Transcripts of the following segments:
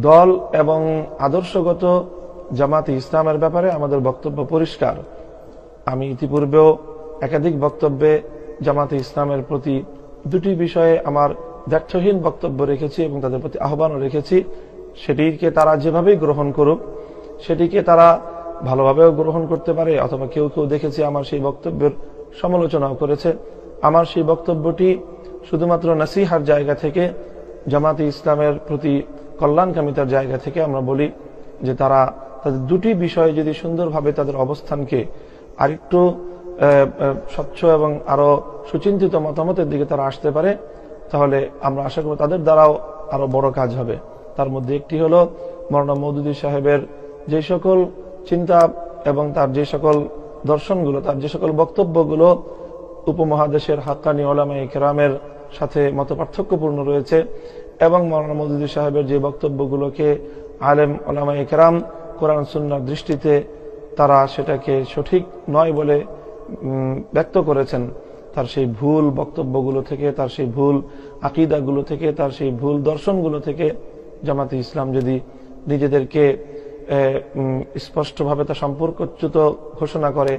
দল এবং আদর্শগত জামাতে ইসলামের ব্যাপারে আমাদের বক্তব্য পরিষ্কার। আমি ইতিপূর্বেও একাধিক বক্তব্যে জামাতে ইসলামের প্রতি দুটি বিষয়ে আমার দ্ব্যর্থহীন বক্তব্য রেখেছি এবং তাদের প্রতি আহ্বানও রেখেছি। সেটিকে তারা যেভাবেই গ্রহণ করুক, সেটিকে তারা ভালোভাবেও গ্রহণ করতে পারে, অথবা কেউ কেউ দেখেছি আমার সেই বক্তব্যের সমালোচনাও করেছে। আমার সেই বক্তব্যটি শুধুমাত্র নসিহার জায়গা থেকে, জামাতে ইসলামের প্রতি কল্যাণকামিতার জায়গা থেকে আমরা বলি যে তারা তাদের দুটি বিষয়ে যদি সুন্দরভাবে তাদের অবস্থানকে আরেকটু স্বচ্ছ এবং আরো সুচিন্তিত মতামতের দিকে তারা আসতে পারে, তাহলে আমরা আশা করব তাদের দ্বারাও আরো বড় কাজ হবে। তার মধ্যে একটি হলো মওলানা মওদুদী সাহেবের যে সকল চিন্তা এবং তার যে সকল দর্শনগুলো, তার যে সকল বক্তব্যগুলো উপমহাদেশের হাক্কানি উলামায়ে কেরামের সাথে মতপার্থক্যপূর্ণ রয়েছে, এবং মওলানা মওদুদী সাহেবের যে বক্তব্যগুলোকে আলেম উলামায়ে কেরাম কোরআন সুন্নাহর দৃষ্টিতে তারা সেটাকে সঠিক নয় বলে ব্যক্ত করেছেন, তার সেই ভুল বক্তব্যগুলো থেকে, তার সেই ভুল আকীদাগুলো থেকে, তার সেই ভুল দর্শনগুলো থেকে জামাতে ইসলাম যদি নিজেদেরকে স্পষ্টভাবে তা সম্পর্কচ্যুত ঘোষণা করে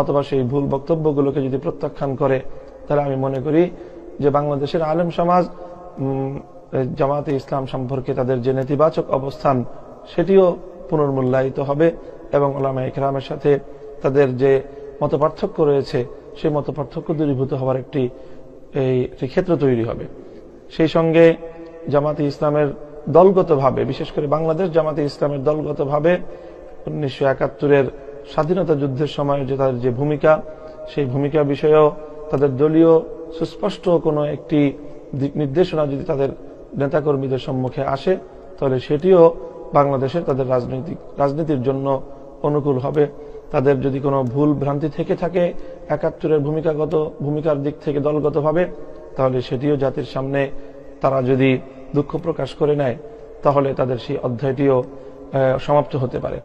অথবা সেই ভুল বক্তব্যগুলোকে যদি প্রত্যাখ্যান করে, তাহলে আমি মনে করি যে বাংলাদেশের আলেম সমাজ জামাতে ইসলাম সম্পর্কে তাদের যে নেতিবাচক অবস্থান সেটিও পুনর্মূল্যায়িত হবে এবং উলামায়ে কেরামের সাথে তাদের যে মতপার্থক্য রয়েছে সেই মতপার্থক্য দূরীভূত হওয়ার একটি ক্ষেত্র তৈরি হবে। সেই সঙ্গে জামাতে ইসলামের দলগতভাবে, বিশেষ করে বাংলাদেশ জামাতে ইসলামের দলগতভাবে 1971-এর স্বাধীনতা যুদ্ধের সময় যে তাদের যে ভূমিকা, সেই ভূমিকা বিষয়েও তাদের দলীয় সুস্পষ্ট কোনো একটি দিক নির্দেশনা যদি তাদের নেতাকর্মীদের সম্মুখে আসে, তাহলে সেটিও বাংলাদেশের তাদের রাজনীতির জন্য অনুকূল হবে। তাদের যদি কোনো ভুল ভ্রান্তি থেকে থাকে 71-এর ভূমিকার দিক থেকে দলগতভাবে, তাহলে সেটিও জাতির সামনে তারা যদি দুঃখ প্রকাশ করে নেয়, তাহলে তাদের সেই অধ্যায়টিও সমাপ্ত হতে পারে।